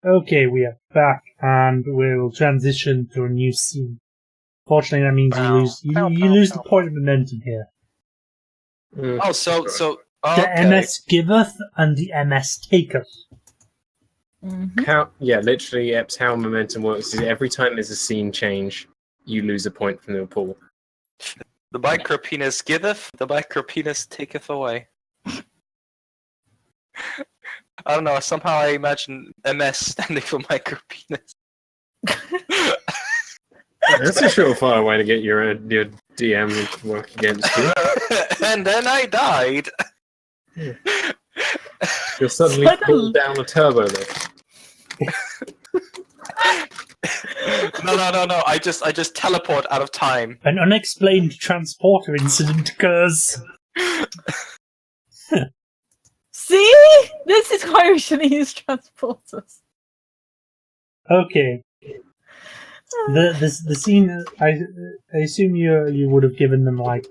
Okay, we are back, and we'll transition to a new scene. Fortunately, that means you lose the point of momentum here. The Okay. MS giveth and the MS taketh. Mm-hmm. Literally, Eps, how momentum works is every time there's a scene change, you lose a point from the pool. The micropenis giveth, the micropenis taketh away. I don't know, somehow I imagine MS standing for micropenis. That's a surefire way to get your DM to work against you. And then I died. Yeah. You'll suddenly pull down a turbo lift. No. I just teleport out of time. An unexplained transporter incident occurs. See? This is why we shouldn't use transporters. Okay. The scene, I assume you would have given them, like,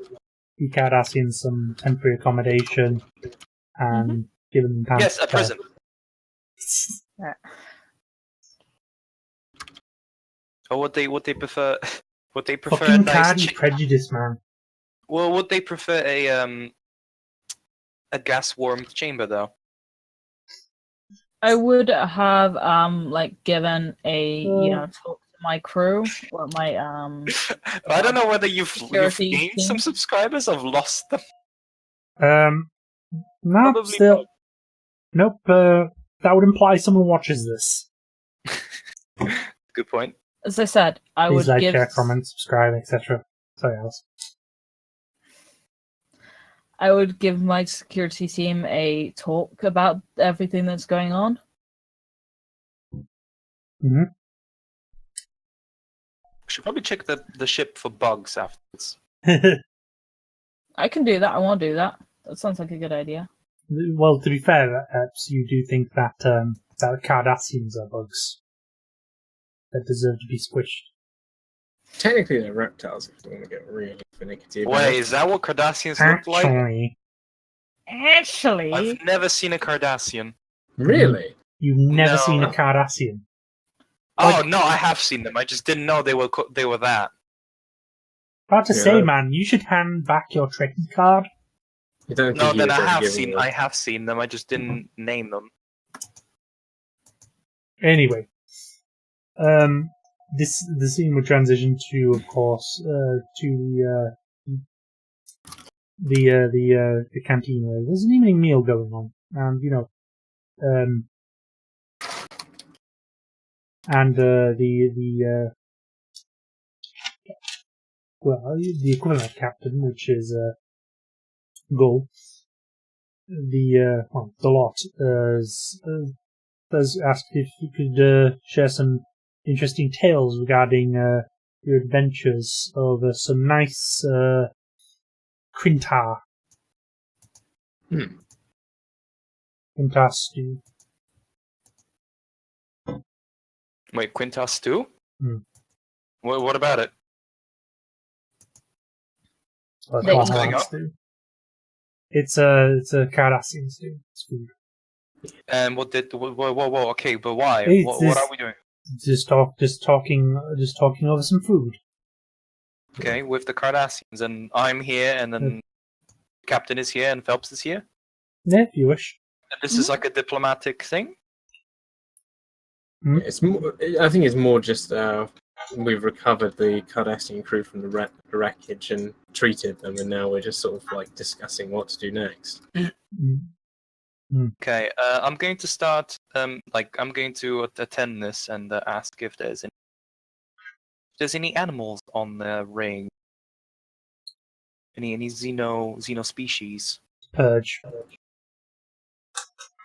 the Cardassians some temporary accommodation and given them time. Yes, a prison. Or would they prefer? Would they prefer Fucking a nice Cardi prejudice, man. Well, would they prefer a gas warmed chamber though? I would have given a talk to my crew or my I don't know whether you've gained some subscribers or lost them. No, Probably still. not. Nope, that would imply someone watches this. Good point. As I said, I Please would like, share, comment, subscribe, etc. Sorry, Alice. I would give my security team a talk about everything that's going on. Mm-hmm. We should probably check the ship for bugs afterwards. I can do that. I won't do that. That sounds like a good idea. Well, to be fair, Epps, you do think that that Cardassians are bugs that deserve to be squished. Technically, they're reptiles if you want to get really finicky. Wait, is that what Cardassians look like? Actually, I've never seen a Cardassian. Really? You've never seen a Cardassian? Oh no, I have seen them. I just didn't know they were that. Hard to say, man. You should hand back your Trekkie card. I have seen them. I just didn't name them. Anyway, the scene would transition to, of course, to the canteen where there's an evening meal going on, and the equivalent captain, which is Xoll, the lot, has asked if you could share some interesting tales regarding your adventures over some nice quintar. Quintar stew. Wait, quintar stew? What about it? What's going on? Stew. It's a Cardassian stew. It's food. And whoa, okay, but why? What are we doing? Just talking over some food. Okay, with the Cardassians, and I'm here, and then Captain is here, and Phelps is here? Yeah, if you wish. And this is like a diplomatic thing? It's more, I think it's more just we've recovered the Cardassian crew from the wreckage and treated them, and now we're just sort of like discussing what to do next. Okay, I'm going to start. I'm going to attend this and ask if there's any animals on the ring. Any xeno species? Purge.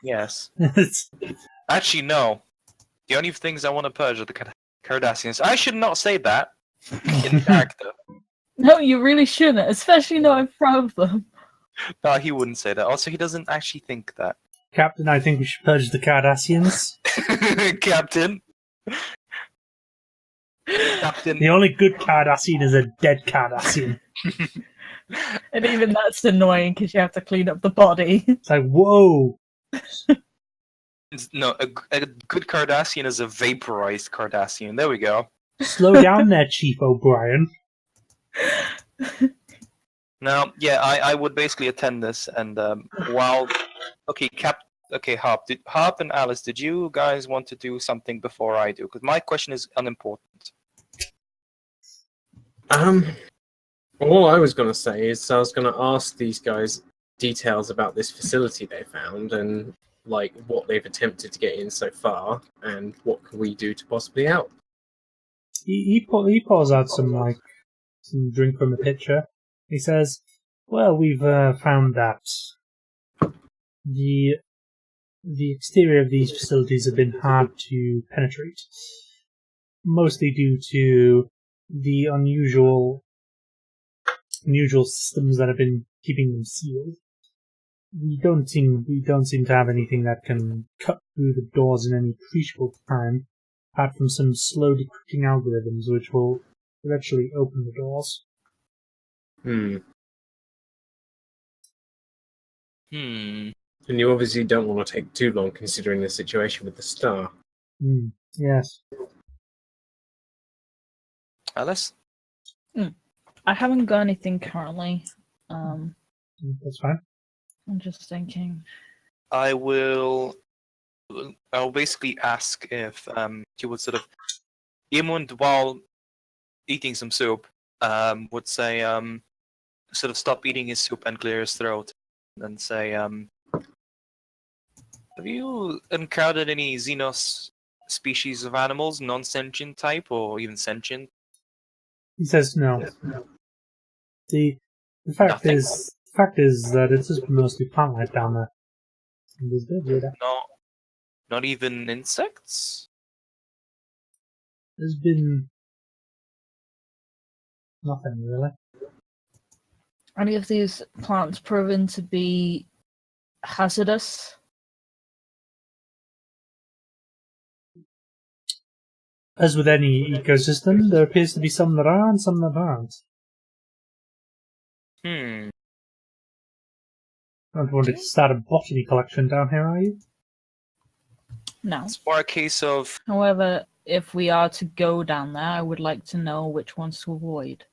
Yes. Actually, no. The only things I want to purge are the Cardassians. I should not say that in character. No, you really shouldn't, especially not in front of them. No, he wouldn't say that. Also, he doesn't actually think that. Captain, I think we should purge the Cardassians. Captain. The only good Cardassian is a dead Cardassian. And even that's annoying because you have to clean up the body. It's like, whoa. No, a good Cardassian is a vaporized Cardassian. There we go. Slow down there, Chief O'Brien. Now, yeah, I would basically attend this, and while Harp and Alice, did you guys want to do something before I do? Because my question is unimportant. All I was going to say is I was going to ask these guys details about this facility they found and like what they've attempted to get in so far and what can we do to possibly help. He pours out some drink from the pitcher. He says, "Well, we've found that the exterior of these facilities have been hard to penetrate, mostly due to the unusual systems that have been keeping them sealed. We don't seem to have anything that can cut through the doors in any appreciable time, apart from some slow decrypting algorithms which will eventually open the doors." And you obviously don't want to take too long considering the situation with the star. Yes. Alice? I haven't got anything currently. That's fine. I'm just thinking. I'll basically ask if you would sort of Emund, while eating some soup, would say sort of stop eating his soup and clear his throat, and say, have you encountered any Xenos species of animals, non-sentient type or even sentient? He says no. The fact is that it's just mostly plant life down there. No, not even insects? There's been nothing really. Any of these plants proven to be hazardous? As with any ecosystem, there appears to be some that are and some that aren't. Don't want to start a botany collection down here, are you? No. It's more a case of... However, if we are to go down there, I would like to know which ones to avoid.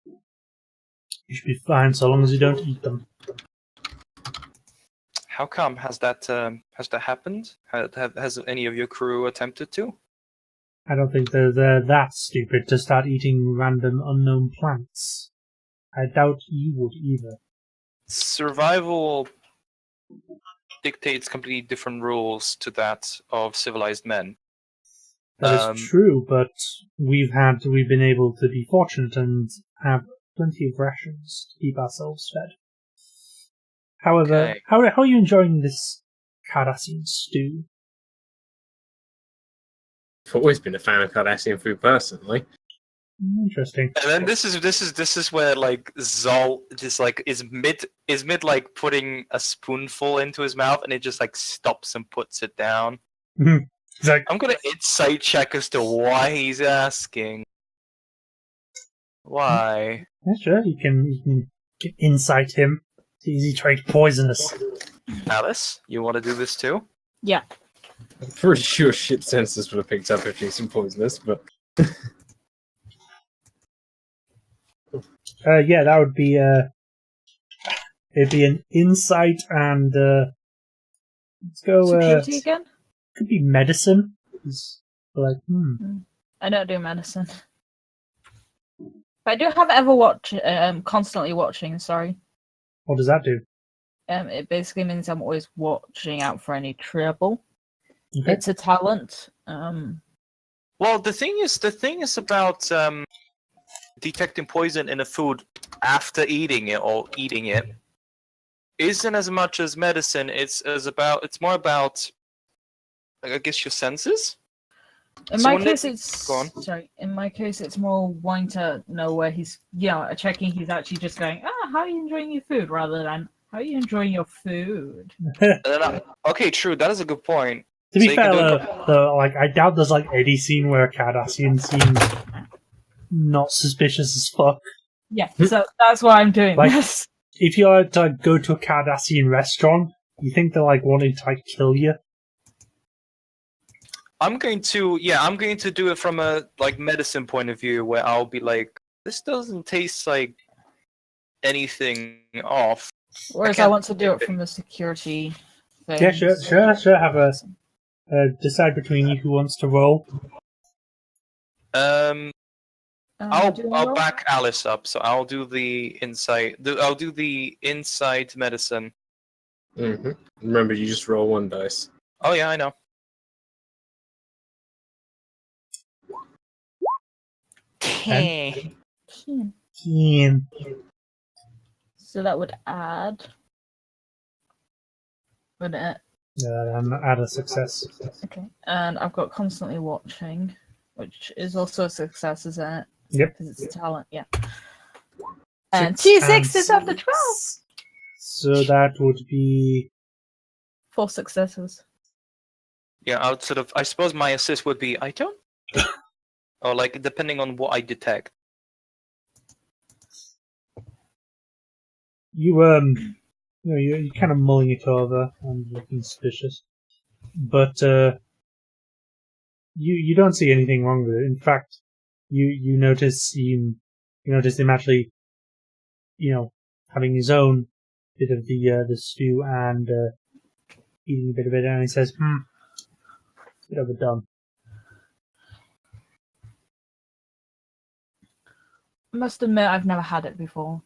You should be fine so long as you don't eat them. How come? Has that happened? Has any of your crew attempted to? I don't think they're that stupid to start eating random unknown plants. I doubt you would either. Survival dictates completely different rules to that of civilized men. That is true, but we've been able to be fortunate and have plenty of rations to keep ourselves fed. However, Okay. how are you enjoying this Cardassian stew? I've always been a fan of Cardassian food personally. Interesting. And then this is where like Xoll just like is mid like putting a spoonful into his mouth and it just like stops and puts it down. He's like, I'm gonna insight check as to why he's asking. Why? yeah, sure, you can incite him. It's easy trade poisonous. Alice, you want to do this too? Yeah. I'm pretty sure shit sensors would have picked up if he's poisonous, but... Yeah, that would be it'd be an insight and let's go Security again? could be medicine. Like, I don't do medicine. But I do have ever constantly watching, sorry. what does that do? It basically means I'm always watching out for any trouble. Okay. It's a talent. Well, the thing is about detecting poison in a food after eating it or eating it isn't as much as medicine. It's more about, I guess, your senses. In So my when case, it- it's Go on. sorry. In my case, it's more wanting to know where he's. Yeah, checking. He's actually just going. How are you enjoying your food? Rather than how are you enjoying your food? Okay, true. That is a good point. To be So you fair, can do though, like I doubt there's like any scene where a Cardassian seems not suspicious as fuck. Yeah, so that's why I'm doing Like- this. If you are to go to a Cardassian restaurant, you think they're like wanting to like kill you. I'm going to do it from a medicine point of view, where I'll be like, this doesn't taste like anything off. Whereas I want to do it from a security thing. Yeah, sure. Have a decide between you who wants to roll. I'll back Alice up, so I'll do the insight. I'll do the insight medicine. Mm-hmm. Remember, you just roll 1 dice. Oh yeah, I know. 10. 10. So that would add. Wouldn't it? Add a success. Okay. And I've got constantly watching, which is also a success, isn't it? Yep. Because it's a talent, yeah. And 6 2 sixes after 12! So that would be 4 successes. Yeah, I suppose my assist would be, I don't... or depending on what I detect. you're kind of mulling it over and looking suspicious, but you don't see anything wrong with it. In fact, you notice him actually, having his own bit of the stew and eating a bit of it, and he says, it's a bit overdone. I must admit, I've never had it before.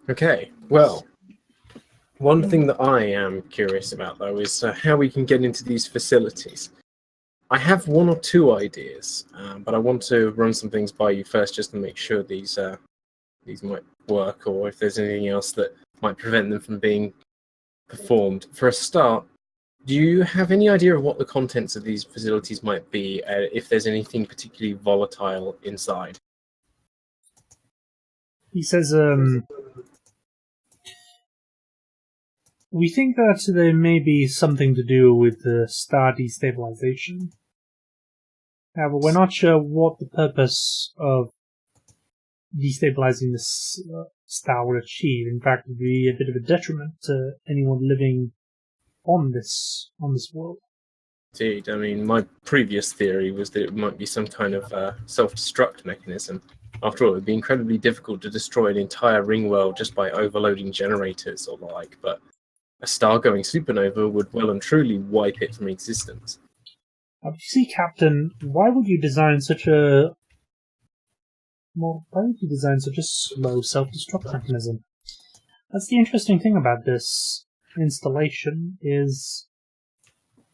Okay, well, one thing that I am curious about, though, is how we can get into these facilities. I have 1 or 2 ideas, but I want to run some things by you first just to make sure these might work, or if there's anything else that might prevent them from being performed. For a start, do you have any idea of what the contents of these facilities might be, if there's anything particularly volatile inside? He says, we think that there may be something to do with the star destabilization. However, we're not sure what the purpose of destabilizing this star would achieve. In fact, it would be a bit of a detriment to anyone living on this world. Indeed. I mean, my previous theory was that it might be some kind of self-destruct mechanism. After all, it would be incredibly difficult to destroy an entire ring world just by overloading generators or the like, but a star-going supernova would well and truly wipe it from existence. You see, Captain, why would you design such a slow self-destruct mechanism? That's the interesting thing about this installation, is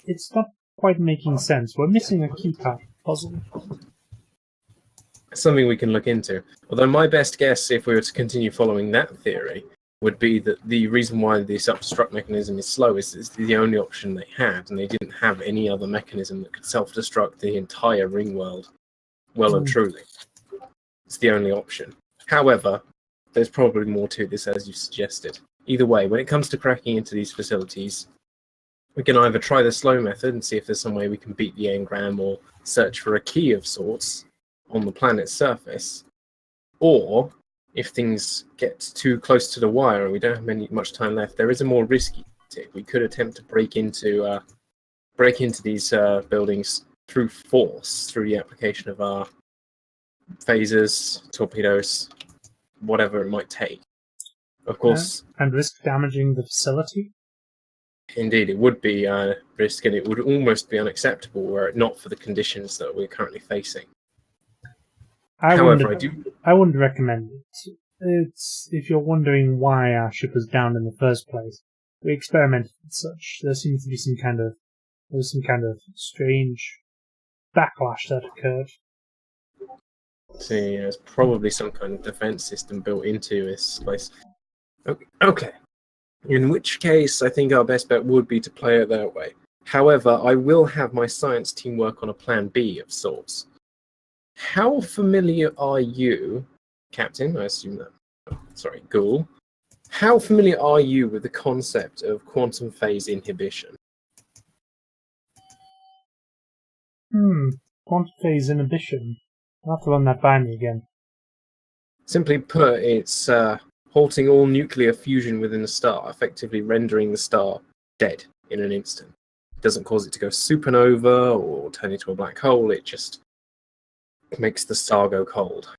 it's not quite making sense. We're missing a key part of the puzzle. Something we can look into. Although my best guess, if we were to continue following that theory, would be that the reason why the self-destruct mechanism is slow is it's the only option they had, and they didn't have any other mechanism that could self-destruct the entire ring world well and truly. It's the only option. However, there's probably more to this, as you've suggested. Either way, when it comes to cracking into these facilities, we can either try the slow method and see if there's some way we can beat the engram or search for a key of sorts on the planet's surface, or if things get too close to the wire and we don't have much time left, there is a more risky tactic. We could attempt to break into these buildings through force, through the application of our phasers, torpedoes, whatever it might take. Of course, and risk damaging the facility? Indeed, it would be a risk, and it would almost be unacceptable were it not for the conditions that we're currently facing. I wouldn't recommend it. It's, if you're wondering why our ship was down in the first place, we experimented with such. There seems to be some kind of strange backlash that occurred. See, there's probably some kind of defense system built into this place. Okay. In which case, I think our best bet would be to play it that way. However, I will have my science team work on a plan B of sorts. How familiar are you, Captain? I assume that. Sorry, Ghoul. How familiar are you with the concept of quantum phase inhibition? Quantum phase inhibition. I'll have to run that by me again. Simply put, it's halting all nuclear fusion within the star, effectively rendering the star dead in an instant. doesn't cause it to go supernova or turn into a black hole. It just makes the star go cold.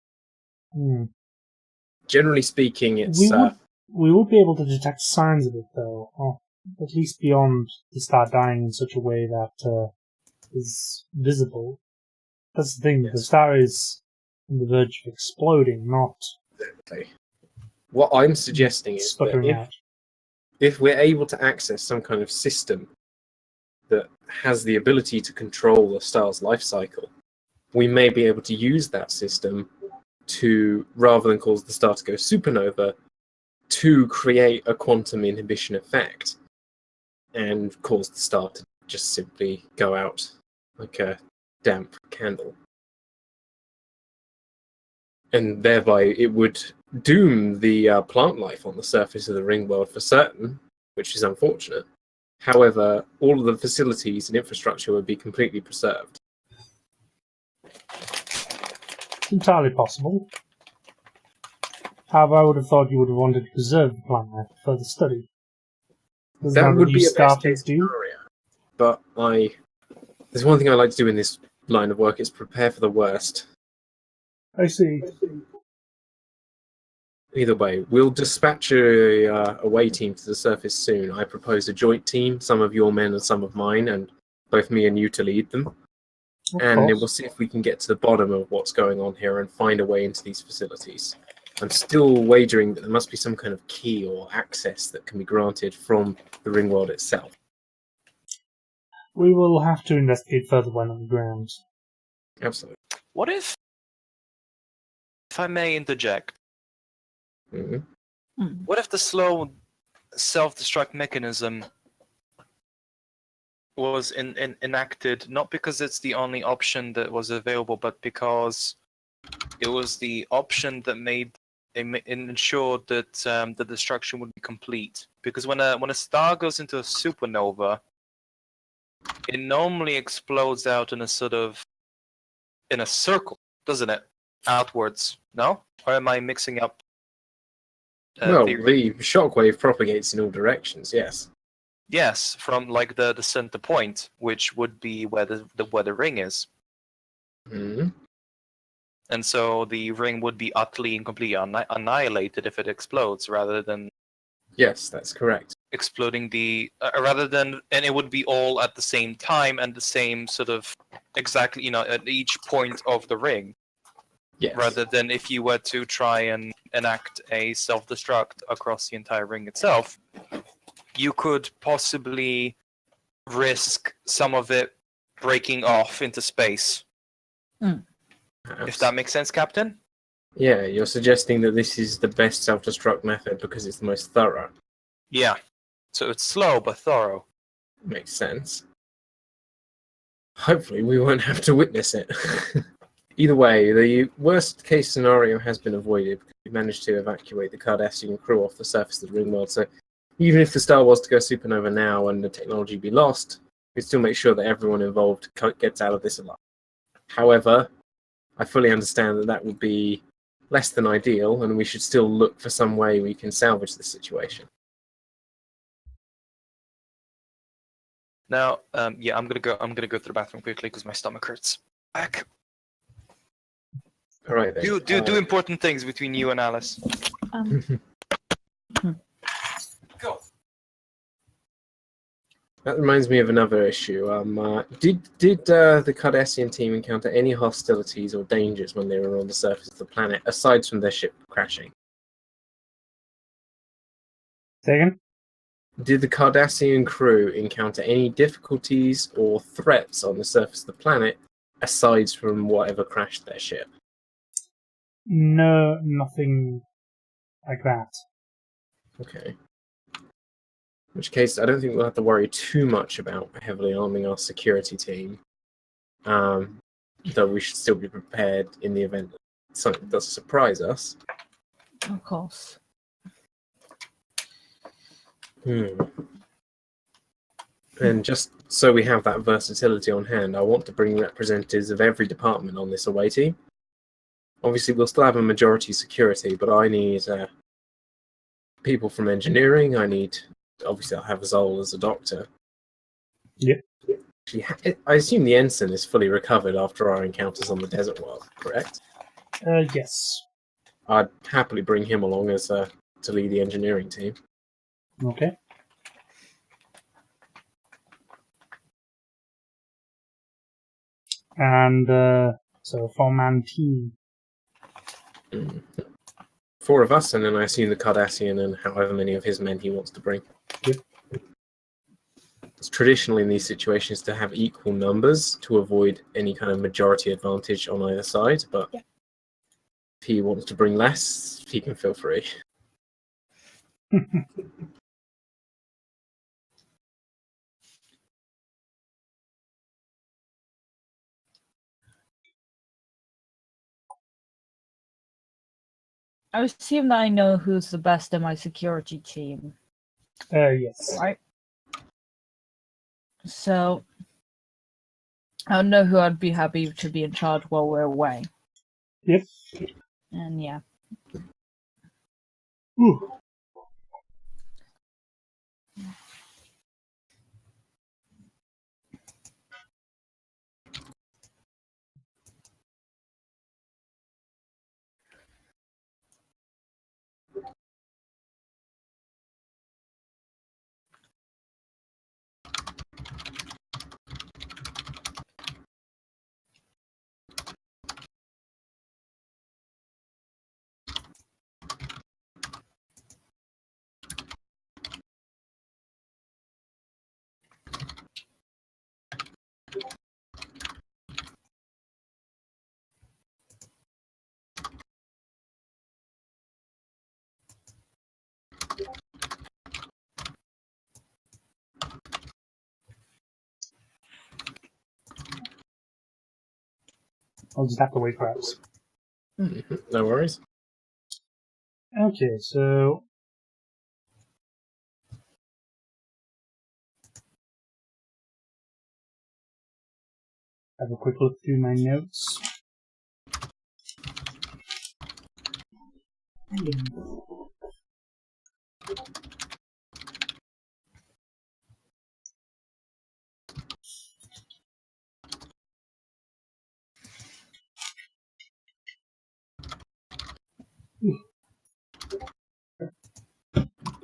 Generally speaking, it's we would be able to detect signs of it, though, or at least beyond the star dying in such a way that is visible. That's the thing. Yes. The star is on the verge of exploding, not exactly. What I'm suggesting is that sputtering out. if we're able to access some kind of system that has the ability to control the star's life cycle, we may be able to use that system to, rather than cause the star to go supernova, to create a quantum inhibition effect and cause the star to just simply go out like a damp candle. And thereby it would doom the plant life on the surface of the ring world for certain, which is unfortunate. However, all of the facilities and infrastructure would be completely preserved. It's entirely possible. However, I would have thought you would have wanted to preserve the plant life for further study. That would be a best case scenario. But there's one thing I like to do in this line of work, is prepare for the worst. I see. Either way, we'll dispatch a away team to the surface soon. I propose a joint team, some of your men and some of mine, and both me and you to lead them. And we'll see if we can get to the bottom of what's going on here and find a way into these facilities. I'm still wagering that there must be some kind of key or access that can be granted from the ring world itself. We will have to investigate further when on the ground. Absolutely. What if I may interject, what if the slow self-destruct mechanism was enacted not because it's the only option that was available, but because it was the option that ensured that the destruction would be complete? Because when a star goes into a supernova, it normally explodes out in a circle, doesn't it? Outwards, no? Or am I mixing up? The shockwave propagates in all directions. Yes. Yes, from like the center point, which would be where the ring is. And so the ring would be utterly and completely annihilated if it explodes, rather than. Yes, that's correct. Exploding and it would be all at the same time and the same sort of exactly, at each point of the ring. Yes. Rather than if you were to try and enact a self-destruct across the entire ring itself, you could possibly risk some of it breaking off into space. If that makes sense, Captain? Yeah, you're suggesting that this is the best self-destruct method because it's the most thorough. Yeah. So it's slow but thorough. Makes sense. Hopefully we won't have to witness it. Either way, the worst case scenario has been avoided because we managed to evacuate the Cardassian crew off the surface of the ring world. So even if the star was to go supernova now and the technology be lost, we'd still make sure that everyone involved gets out of this alive. However, I fully understand that would be less than ideal, and we should still look for some way we can salvage the situation. Now, I'm gonna go to the bathroom quickly because my stomach hurts. Back. All right then. Do important things between you and Alice. Go. That reminds me of another issue. Did the Cardassian team encounter any hostilities or dangers when they were on the surface of the planet, aside from their ship crashing? Second? Did the Cardassian crew encounter any difficulties or threats on the surface of the planet, aside from whatever crashed their ship? No, nothing like that. Okay. In which case, I don't think we'll have to worry too much about heavily arming our security team. Though we should still be prepared in the event that something does surprise us. Of course. And just so we have that versatility on hand, I want to bring representatives of every department on this away team. Obviously, we'll still have a majority security, but I need people from engineering. Obviously, I'll have Xoll as a doctor. Yep. I assume the ensign is fully recovered after our encounters on the desert world, correct? Yes. I'd happily bring him along as to lead the engineering team. Okay. And so 4-man team. Mm. 4 of us, and then I assume the Cardassian and however many of his men he wants to bring. Yep. It's traditional in these situations to have equal numbers to avoid any kind of majority advantage on either side, but if he wants to bring less, he can feel free. I assume that I know who's the best in my security team, Yes. right? So I don't know who I'd be happy to be in charge while we're away. Yep. And yeah. Ooh. I'll just have to wait for us. No worries. Okay, so have a quick look through my notes.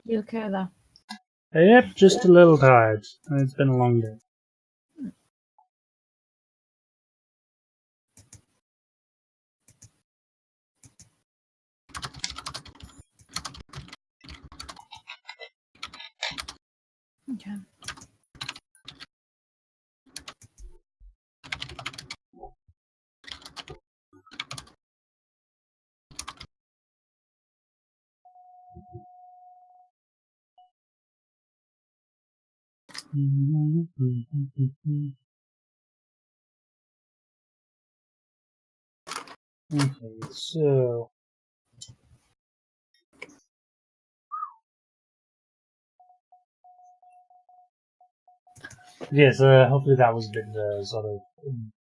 You okay there? Yep, just a little tired. It's been a long day. Okay. Okay, so yes, hopefully that was a bit of a sort of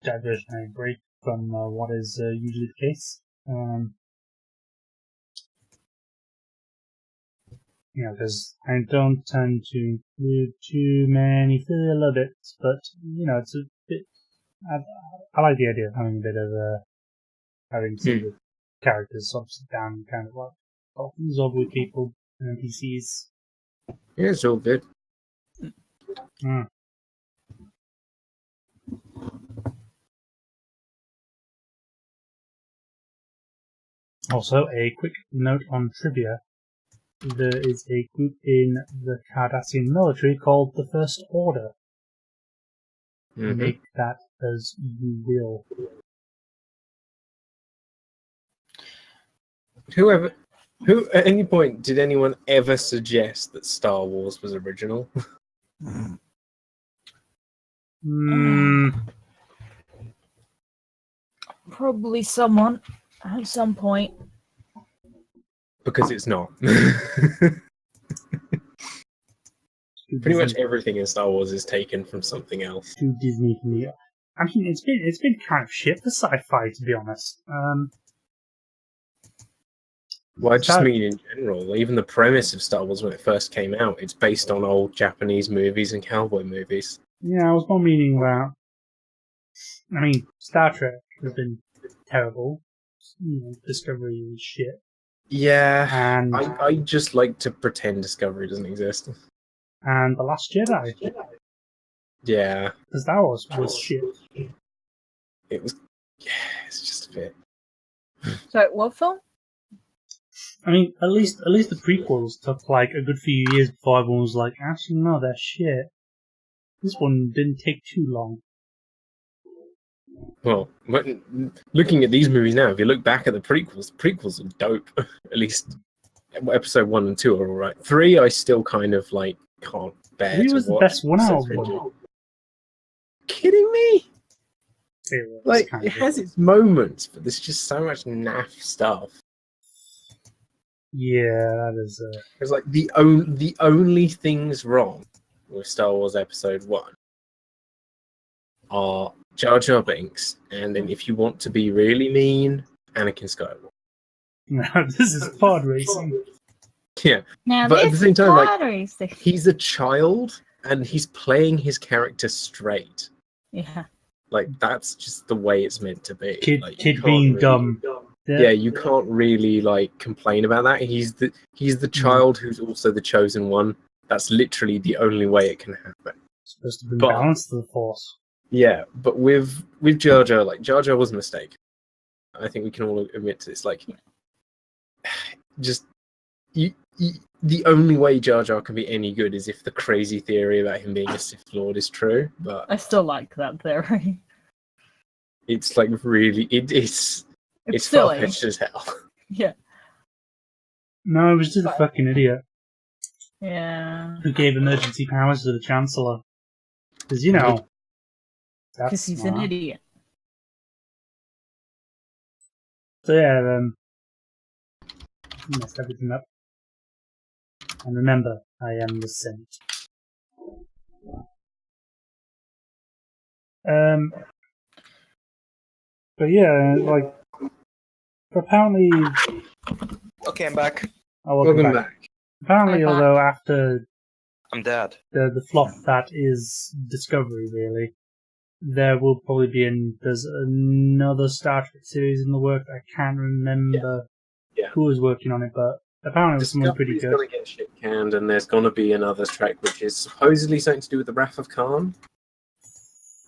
diversionary break from what is usually the case. Because I don't tend to include too many filler bits, but it's a bit. I like the idea of having a bit of having some of the characters sort of sit down and kind of like talk things over with people and NPCs. Yeah, it's all good. Mm. Also, a quick note on trivia. There is a group in the Cardassian military called the First Order. Make that as you will. Who at any point did anyone ever suggest that Star Wars was original? Probably someone at some point. Because it's not. Pretty much everything in Star Wars is taken from something else. To Disney for me. I mean, it's been kind of shit for sci-fi, to be honest. Well, I just mean in general. Even the premise of Star Wars when it first came out, it's based on old Japanese movies and cowboy movies. Yeah, I was more meaning that. I mean, Star Trek has been terrible. Discovery is shit. Yeah, And I just like to pretend Discovery doesn't exist. and The Last Jedi, Yeah, because Star Wars was shit. it was. Yeah, it's just a bit. So, what film? I mean, at least the prequels took like a good few years before everyone was like, actually no, they're shit. This one didn't take too long. Well, looking at these movies now, if you look back at the prequels are dope. At least episode 1 and 2 are alright. 3, I still kind of like can't bear 3 to was the watch. best one out of So them. kidding me? It was Like, kind it of- has its moments, but there's just so much naff stuff. Yeah, that is. It's like the only things wrong with Star Wars Episode 1 are Jar Jar Binks, and then if you want to be really mean, Anakin Skywalker. This is pod racing. Yeah, Now, but at the same time, like, racing. he's a child, and he's playing his character straight. Yeah. Like, that's just the way it's meant to be. Kid Like, you can't being really- dumb. Yeah, you can't really like complain about that. He's the child who's also the chosen one. That's literally the only way it can happen. It's supposed to bring But- balance to the Force. Yeah, but with Jar Jar, like Jar Jar was a mistake. I think we can all admit to this. Like, just the only way Jar Jar can be any good is if the crazy theory about him being a Sith Lord is true. But I still like that theory. it's like really, it's silly. far-fetched as hell. Yeah. No, it was just a fucking idiot Yeah. who gave emergency powers to the Chancellor. Because, that's Because he's smart. an idiot. So yeah, messed everything up. And remember, I am the Senate. But yeah, like, apparently... Okay, I'm back. Oh, welcome Welcome back. back. Apparently, Hi, although after I'm dead. the flop that is Discovery, really, there will probably be there's another Star Trek series in the works. I can't remember Yeah. who was working on it, but apparently it was someone pretty Discovery's good. gonna get shit canned, and there's gonna be another Trek which is supposedly something to do with the Wrath of Khan.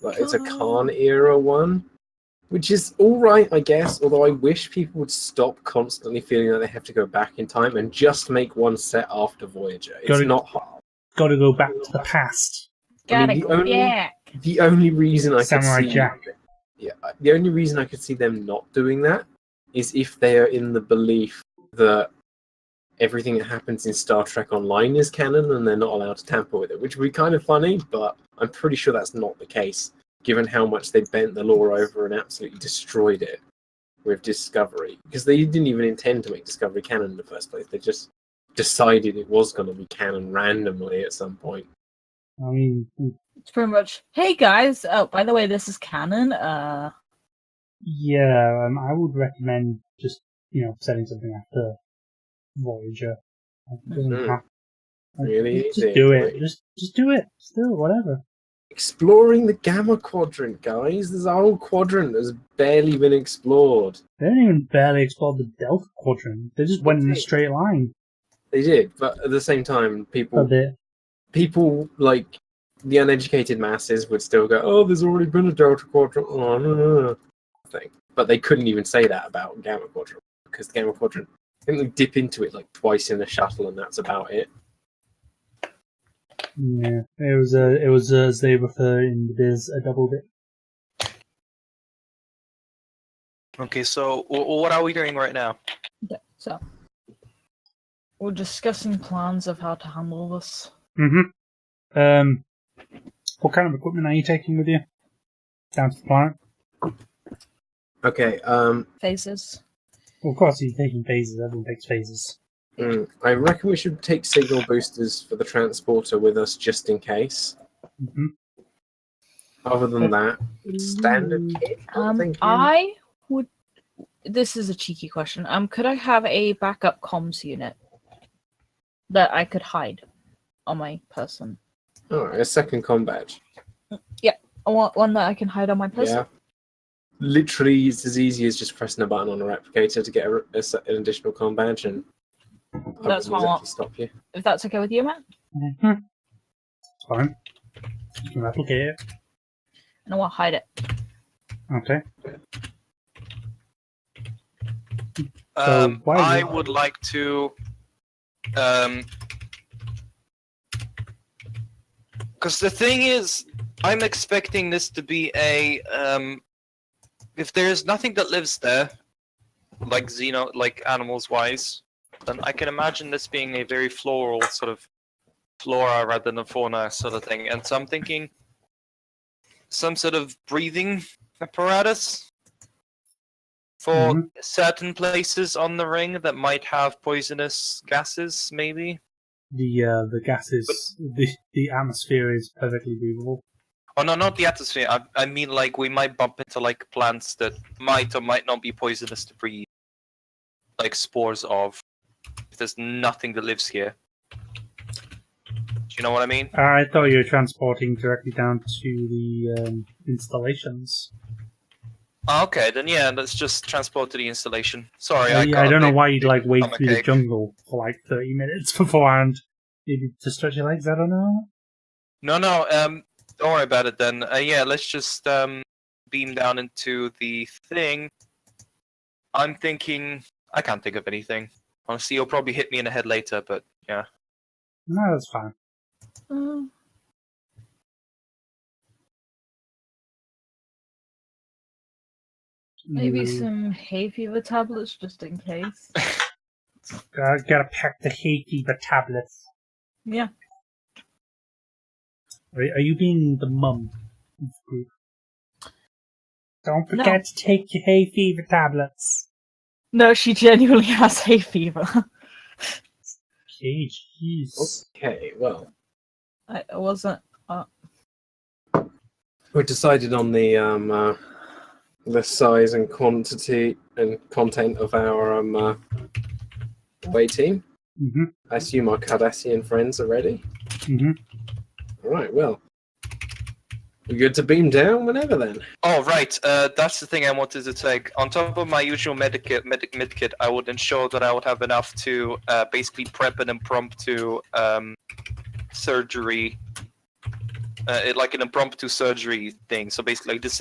Like, it's a Khan era one, which is all right, I guess. Although I wish people would stop constantly feeling that they have to go back in time and just make one set after Voyager. It's Gotta- not hard. Got to go back to the past. I Gotta mean, go back. The only reason I Samurai could see, Jack. yeah, the only reason I could see them not doing that is if they are in the belief that everything that happens in Star Trek Online is canon and they're not allowed to tamper with it, which would be kind of funny, but I'm pretty sure that's not the case, given how much they bent the law over and absolutely destroyed it with Discovery. Because they didn't even intend to make Discovery canon in the first place. They just decided it was going to be canon randomly at some point. I mean, It's pretty much, hey guys, oh, by the way, this is canon. yeah, I would recommend just, setting something after Voyager. It doesn't Mhm. have- Really Just easy. do it. Just do it. Still, whatever. Exploring the Gamma Quadrant, guys. There's a whole quadrant that's barely been explored. They didn't even barely explore the Delta Quadrant. They just went in a straight line. They did, but at the same time, A bit. people like the uneducated masses would still go, "Oh, there's already been a Delta Quadrant." Oh, no. Thing. But they couldn't even say that about Gamma Quadrant because the Gamma Quadrant, I think they dip into it like twice in a shuttle, and that's about it. Yeah, it was as they refer in the biz, a double dip. Okay, so what are we doing right now? Yeah, so we're discussing plans of how to handle this. Mm-hmm. What kind of equipment are you taking with you down to the planet? Okay, Phases. Well, of course, you're taking phases. Everyone takes phases. I reckon we should take signal boosters for the transporter with us just in case. Mm-hmm. Other than that, standard kit. I'm thinking. I would. This is a cheeky question. Could I have a backup comms unit that I could hide on my person? Alright, a second comm badge. I want one that I can hide on my person. Yeah. Literally, it's as easy as just pressing a button on a replicator to get an additional comm badge, and I That's wouldn't what I want. exactly stop you. If that's okay with you, man. Mm-hmm. It's fine. You can replicate it. And I want to hide it. Okay. So why I would- would like to, because the thing is, I'm expecting this to be a, if there's nothing that lives there, like like animals wise, then I can imagine this being a very floral sort of flora rather than fauna sort of thing. And so I'm thinking some sort of breathing apparatus for certain places on the ring that might have poisonous gases, maybe. the gases, the atmosphere is perfectly breathable. Oh no, not the atmosphere. I mean, like we might bump into like plants that might or might not be poisonous to breathe, like spores of. If there's nothing that lives here, do you know what I mean? I thought you were transporting directly down to the installations. Oh, okay, then yeah, let's just transport to the installation. Sorry, I don't know why you'd like wait stomach through the ache. jungle for like 30 minutes beforehand. Maybe to stretch your legs. I don't know. No, don't worry about it then. Yeah, let's just beam down into the thing. I'm thinking, I can't think of anything. Honestly, you'll probably hit me in the head later, but yeah. No, that's fine. Maybe some hay fever tablets just in case. Gotta pack the hay fever tablets. Yeah. Are you being the mum of the group? Don't forget to take your hay fever tablets. No, she genuinely has hay fever. Okay, jeez. Okay, well, I wasn't. we decided on the size and quantity and content of our away team. Mm-hmm. I assume our Cardassian friends are ready. Mm-hmm. All right, well, we're good to beam down whenever then. Oh, right. That's the thing I wanted to take. On top of my usual medkit, I would ensure that I would have enough to basically prep an impromptu surgery, like an impromptu surgery thing. So basically, like this,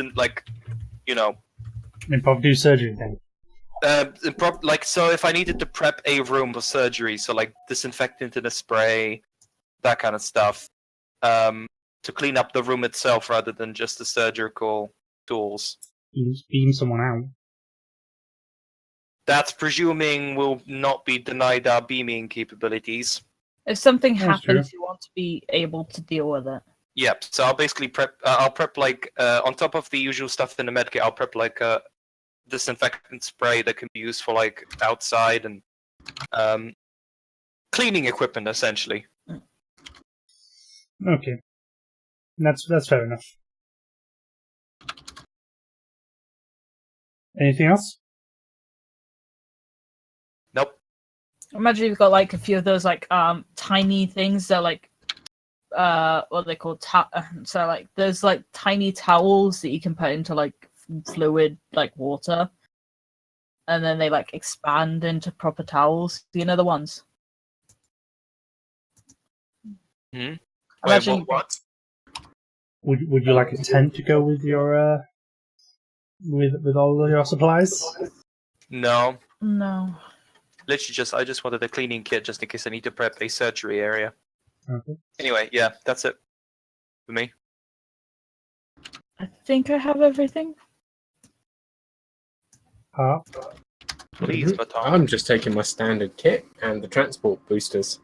Impromptu surgery thing. so if I needed to prep a room for surgery, so like disinfectant in a spray, that kind of stuff, to clean up the room itself rather than just the surgical tools. Beam someone out. That's presuming we'll not be denied our beaming capabilities. If something That's happens, you want to be able to deal with it. Yep. So I'll basically prep. I'll prep like on top of the usual stuff in the medkit. I'll prep like a disinfectant spray that can be used for like outside and cleaning equipment, essentially. Okay. That's fair enough. Anything else? Nope. Imagine you've got like a few of those like tiny things that like what are they called? So like there's like tiny towels that you can put into like fluid like water, and then they like expand into proper towels. Do you know the ones? Hmm. Imagine What? Would you like a tent to go with your with all of your supplies? No. No. Literally, I just wanted a cleaning kit just in case I need to prep a surgery area. Okay. Anyway, yeah, that's it for me. I think I have everything. Please, Mhm. Baton. I'm just taking my standard kit and the transport boosters.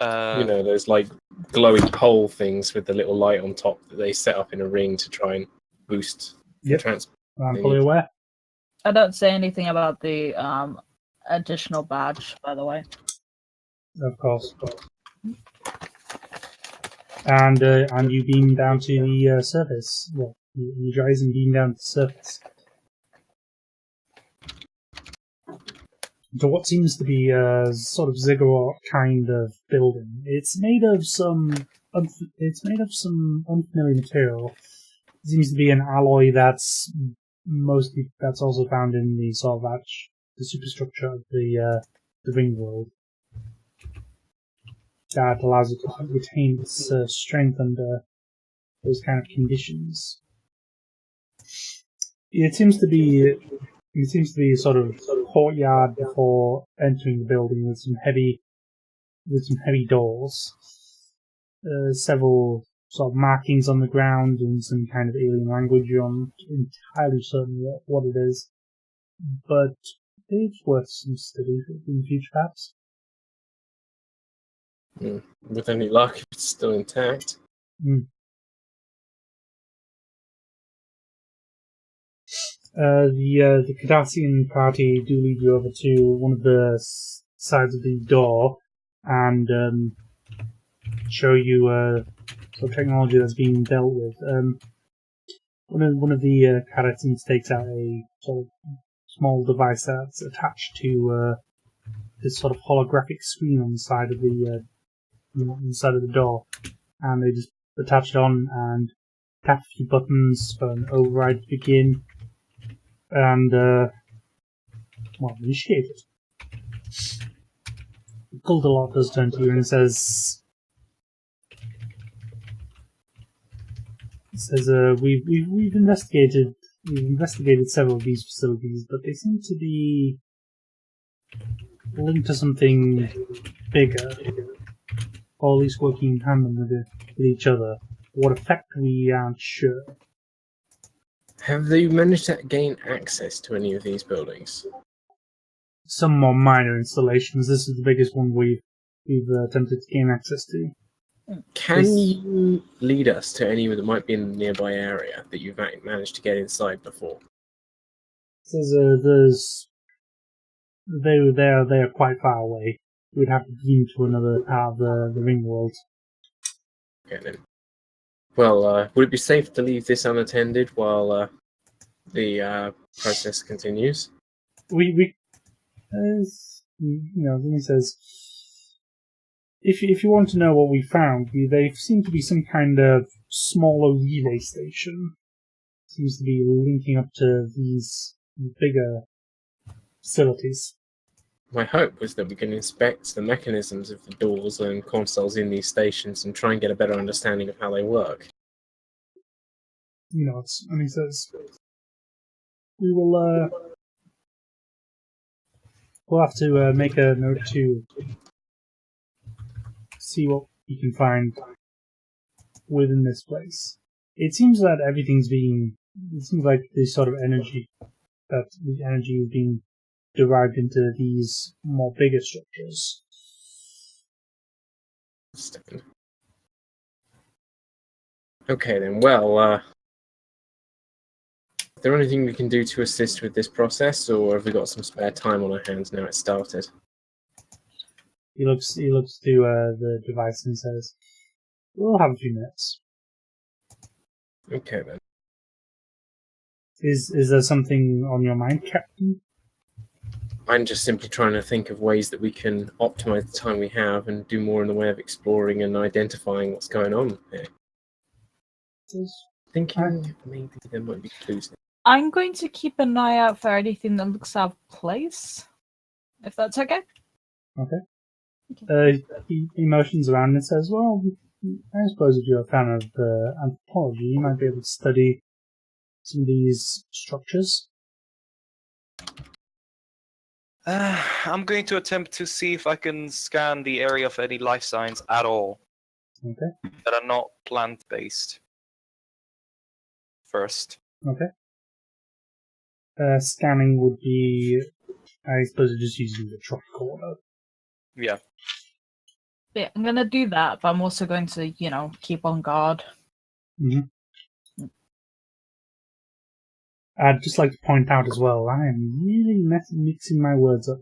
You know, those like glowy pole things with the little light on top that they set up in a ring to try and boost the transport. I'm fully aware. I don't say anything about the additional badge, by the way. Of course. And you beam down to the surface. Well, you energize and beam down to the surface. To what seems to be a sort of ziggurat kind of building. It's made of some it's made of some unfamiliar material. It seems to be an alloy that's also found in the sort of the superstructure of the ring world. That allows it to retain its strength under those kind of conditions. It seems to be a sort of courtyard before entering the building with some heavy doors. Several sort of markings on the ground in some kind of alien language. I'm entirely certain what it is, but it's worth some study in the future, perhaps. With any luck, if it's still intact. The Cardassian party do lead you over to one of the sides of the door and show you sort of technology that's being dealt with. One of the Cardassians takes out a sort of small device that's attached to this sort of holographic screen on the side of the door, and they just attach it on and tap a few buttons for an override to begin, and initiate it. Goldalot does turn to you and says, we've investigated several of these facilities, but they seem to be linked to something bigger, or at least working in tandem with each other. What effect, we aren't sure. Have they managed to gain access to any of these buildings? Some more minor installations. This is the biggest one we've attempted to gain access to. Can you lead us to any that might be in the nearby area that you've managed to get inside before? They are quite far away. We'd have to beam to another part of the ring world. Okay then. Well, would it be safe to leave this unattended while the process continues? Then he says, if you want to know what we found, they seem to be some kind of smaller relay station. Seems to be linking up to these bigger facilities. My hope was that we can inspect the mechanisms of the doors and consoles in these stations and try and get a better understanding of how they work. He nods, and he says, we'll have to make a note to see what we can find within this place. It seems that it seems like the sort of energy is being derived into these more bigger structures. Okay then, well, is there anything we can do to assist with this process, or have we got some spare time on our hands now it's started? He looks to the device and says, we'll have a few minutes. Okay then. Is there something on your mind, Captain? I'm just simply trying to think of ways that we can optimize the time we have and do more in the way of exploring and identifying what's going on here. Thinking maybe there might be clues there. I'm going to keep an eye out for anything that looks out of place, if that's okay. Okay. He motions around and says, well, I suppose if you're a fan of anthropology, you might be able to study some of these structures. I'm going to attempt to see if I can scan the area for any life signs at all. Okay. That are not plant-based. First. Okay. Scanning would be, I suppose, it just uses the tricorder. Yeah. Yeah, I'm going to do that, but I'm also going to, keep on guard. Mm-hmm. I'd just like to point out as well, I am really mixing my words up.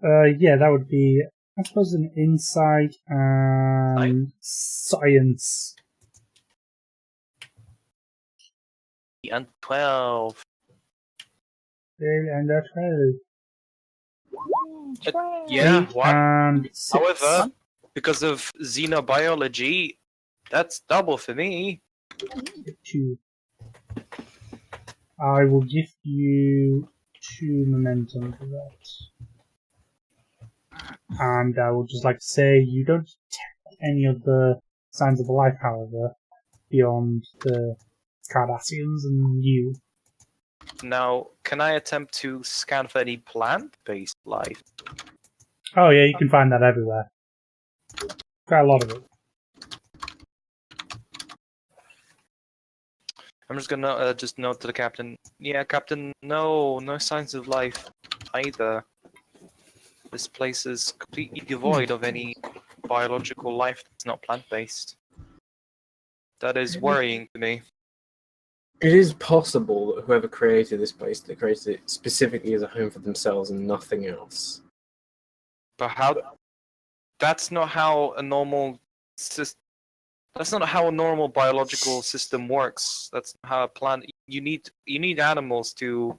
Yeah, that would be, I suppose, an insight and science. And 12. And 12. Yeah, 1. And 6. However, Because of xenobiology, that's double for me. 2. I will give you 2 momentum for that. And I would just like to say you don't detect any of the signs of life, however, beyond the Cardassians and you. Now, can I attempt to scan for any plant-based life? Oh yeah, you can find that everywhere. Quite a lot of it. I'm just gonna just note to the captain. Yeah, captain. No signs of life either. This place is completely devoid of any biological life that's not plant-based. That is worrying to me. It is possible that whoever created this place, they created it specifically as a home for themselves and nothing else. But how? That's not how a normal That's not how a normal biological system works. That's not how a plant. You need animals to,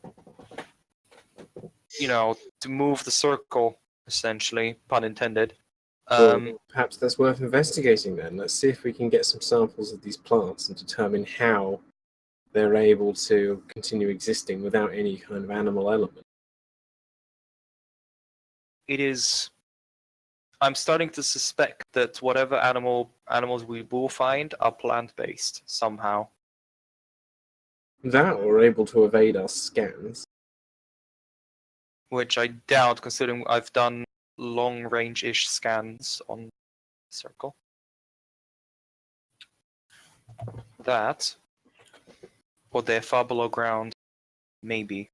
to move the circle. Essentially, pun intended. Well, perhaps that's worth investigating then. Let's see if we can get some samples of these plants and determine how they're able to continue existing without any kind of animal element. I'm starting to suspect that whatever animals we will find are plant-based somehow. That or able to evade our scans. Which I doubt, considering I've done long-range-ish scans on the circle. That, or they're far below ground, maybe.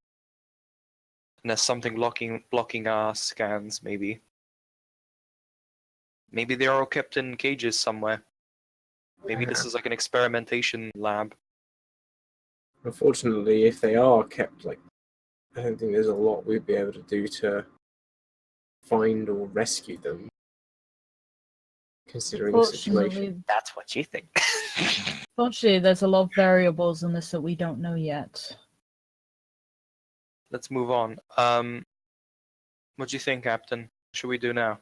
And there's something blocking our scans, maybe. Maybe they're all kept in cages somewhere. Maybe this is like an experimentation lab. Unfortunately, if they are kept, I don't think there's a lot we'd be able to do to find or rescue them, considering the situation. That's what you think. Fortunately, there's a lot of variables in this that we don't know yet. Let's move on. What do you think, Captain? What should we do now?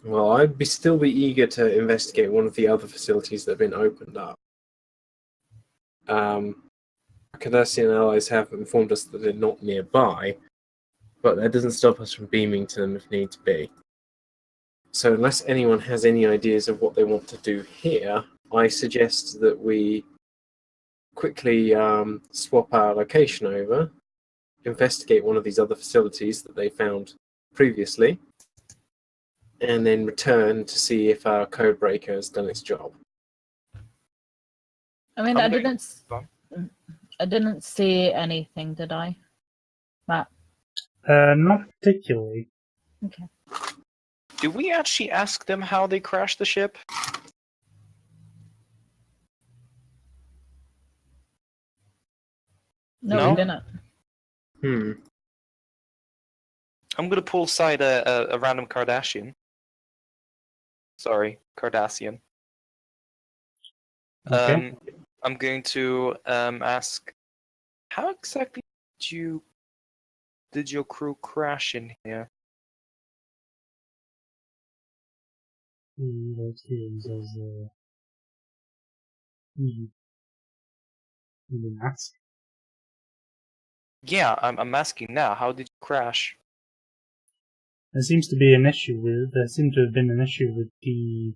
Well, I'd still be eager to investigate one of the other facilities that have been opened up. Cardassian allies have informed us that they're not nearby, but that doesn't stop us from beaming to them if need to be. So unless anyone has any ideas of what they want to do here, I suggest that we quickly swap our location over, investigate one of these other facilities that they found previously, and then return to see if our code breaker has done its job. I mean, I didn't see anything, did I, Matt? Not particularly. Okay. Did we actually ask them how they crashed the ship? No, we didn't. I'm gonna pull aside a random Cardassian. Sorry, Cardassian. Okay. I'm going to ask, how exactly did your crew crash in here? You didn't ask. Yeah, I'm asking now. How did you crash? There seems to be an issue with. There seemed to have been an issue with the.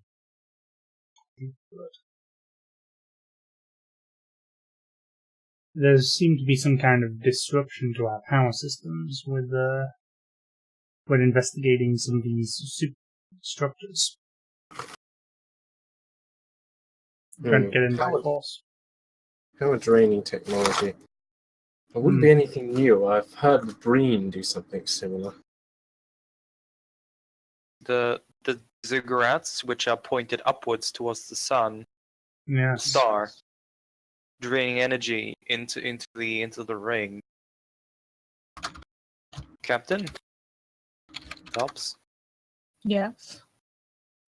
There seemed to be some kind of disruption to our power systems with when investigating some of these superstructures. Trying to get into the force. Power draining technology. It wouldn't be anything new. I've heard the Breen do something similar. The ziggurats, which are pointed upwards towards the sun, Yes. star, draining energy into the ring. Captain, Phelps. Yes.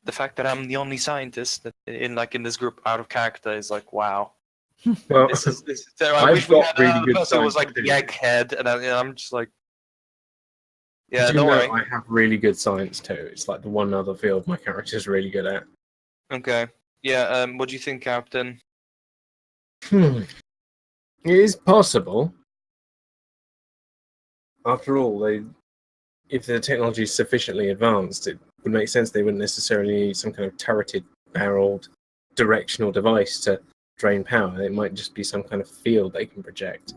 The fact that I'm the only scientist in this group out of character is like, wow. Well, This is I I've wish we got had really another good person who was like the scientific egghead, and I'm just like, Yeah, Do you don't know worry. I have really good science too. It's like the one other field my character's really good at. Okay. Yeah. What do you think, Captain? It is possible. After all, if the technology is sufficiently advanced, it would make sense they wouldn't necessarily need some kind of turreted, barreled, directional device to drain power. It might just be some kind of field they can project.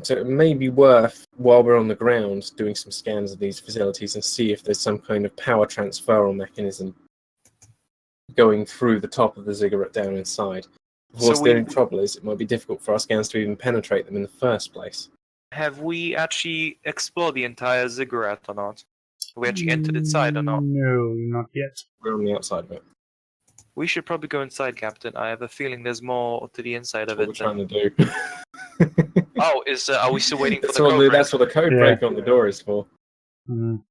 So it may be worth, while we're on the ground, doing some scans of these facilities and see if there's some kind of power transferal mechanism going through the top of the ziggurat down inside. Of course, the only trouble is it might be difficult for our scans to even penetrate them in the first place. Have we actually explored the entire ziggurat or not? Have we actually entered inside or not? No, not yet. We're on the outside of it. We should probably go inside, Captain. I have a feeling there's more to the inside of That's it. what we're trying to do. Oh, are we still waiting for That's the code? that's what the code breaker on the door is for. Mm.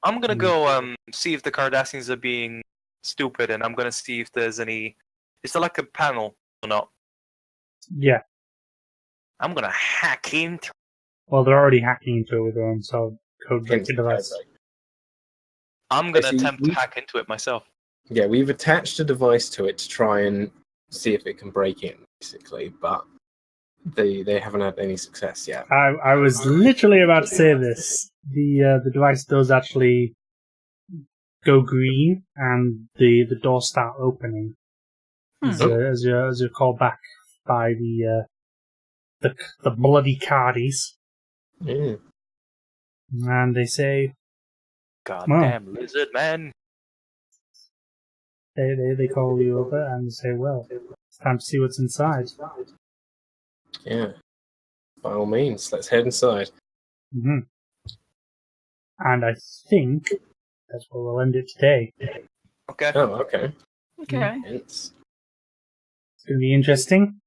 I'm gonna go see if the Cardassians are being stupid, and I'm gonna see if there's any. Is there like a panel or not? Yeah. I'm gonna hack into. Well, they're already hacking into it with their own code breaker Hence the device. code breaker. I'm gonna Basically, attempt to hack into it myself. Yeah, we've attached a device to it to try and see if it can break in, basically, but they haven't had any success yet. I was literally about to say this. The device does actually go green, and the doors start opening as you're called back by the bloody cardies, Mm. and they say Goddamn lizard man! they call you over and say, well, it's time to see what's inside. Yeah. By all means, let's head inside. Mm-hmm. And I think that's where we'll end it today. Okay. Oh, okay. Okay. It's Going to be interesting.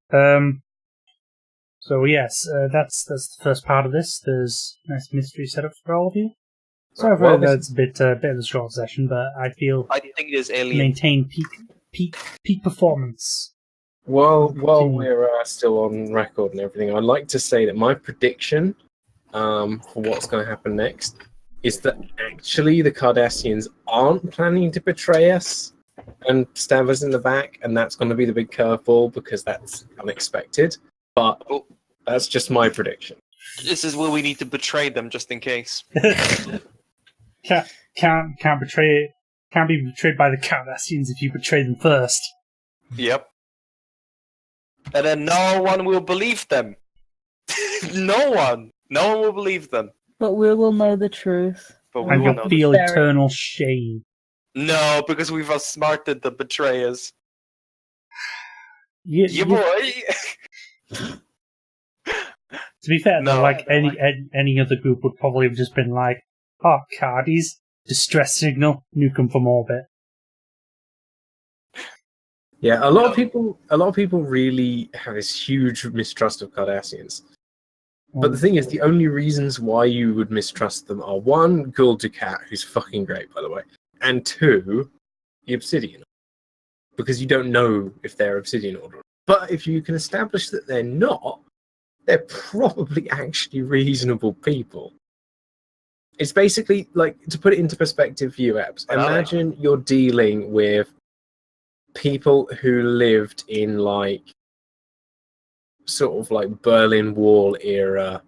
So yes, that's the first part of this. There's a nice mystery setup for all of you. Sorry for that it's a bit of a short session, but I feel I think there's alien. maintain peak performance. while we're still on record and everything, I'd like to say that my prediction for what's going to happen next is that actually the Cardassians aren't planning to betray us and stab us in the back, and that's going to be the big curveball because that's unexpected. But that's just my prediction. This is where we need to betray them just in case. Can't be betrayed by the Cardassians if you betray them first. Yep. And then no one will believe them. No one will believe them. But we will know the truth. But we And will you'll know. feel Very- eternal shame. No, because we've outsmarted the betrayers. You, Yeah, you- boy. To be fair, though, No. like any other group would probably have just been like, "Oh, Cardies, distress signal, nuke them from orbit." Yeah, a lot of people really have this huge mistrust of Cardassians. But the thing is, the only reasons why you would mistrust them are one, Gul Dukat, who's fucking great, by the way, and two, the Obsidian. Because you don't know if they're Obsidian Order. But if you can establish that they're not, they're probably actually reasonable people. It's basically, like, to put it into perspective for you, Eps, imagine you're dealing with people who lived in, like, sort of like Berlin Wall era,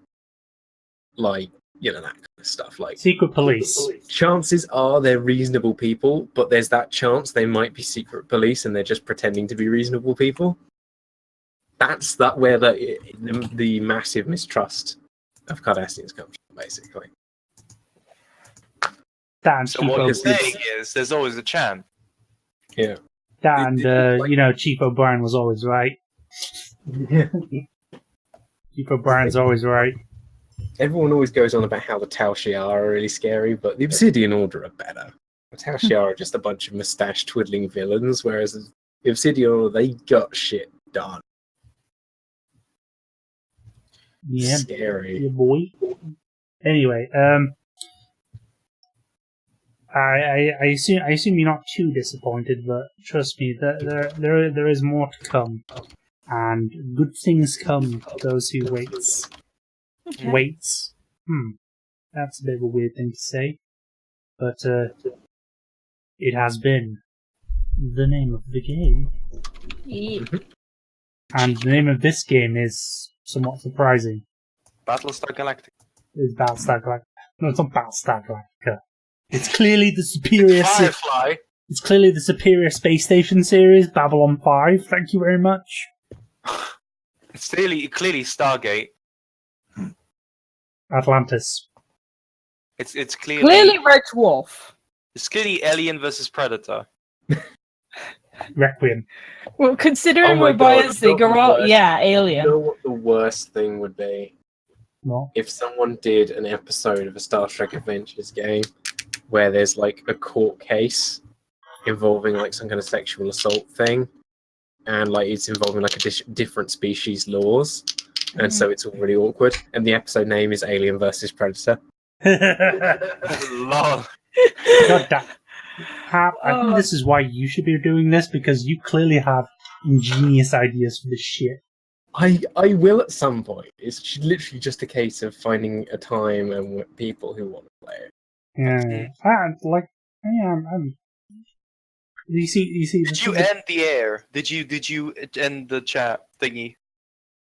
like, you know, that kind of stuff. Like, Secret police. chances are they're reasonable people, but there's that chance they might be secret police and they're just pretending to be reasonable people. That's where the massive mistrust of Cardassians comes from, basically. Dan, So what you're saying is there's always a chance. Yeah. Dan, Chief O'Brien was always right. Yeah. Chief O'Brien's always right. Everyone always goes on about how the Tal Shiar are really scary, but the Obsidian Order are better. The Tal Shiar are just a bunch of mustache twiddling villains, whereas the Obsidian Order, they got shit done. Yeah, Scary. yeah, boy. Anyway, I assume you're not too disappointed, but trust me, there is more to come, and good things come to those who waits. Okay. Waits. That's a bit of a weird thing to say. But, it has been the name of the game. Yeah. And the name of this game is somewhat surprising. Battlestar Galactica. It's Battlestar Galactica. No, it's not Battlestar Galactica. It's clearly the superior... Firefly. It's clearly the superior space station series, Babylon 5. Thank you very much. It's clearly Stargate. Atlantis. It's Clearly Red Dwarf. It's clearly Alien versus Predator. Requiem. Well, considering Oh my we're buying God, Ziggurat, yeah, Alien. You know what the worst thing would be? No. If someone did an episode of a Star Trek Adventures game where there's like a court case involving like some kind of sexual assault thing, and like it's involving like a different species laws, and so it's all really awkward. And the episode name is Alien versus Predator. Lol. God damn. I think this is why you should be doing this, because you clearly have ingenious ideas for this shit. I will at some point. It's literally just a case of finding a time and people who want to play it. Yeah. You see. Did you end the air? Did you end the chat thingy?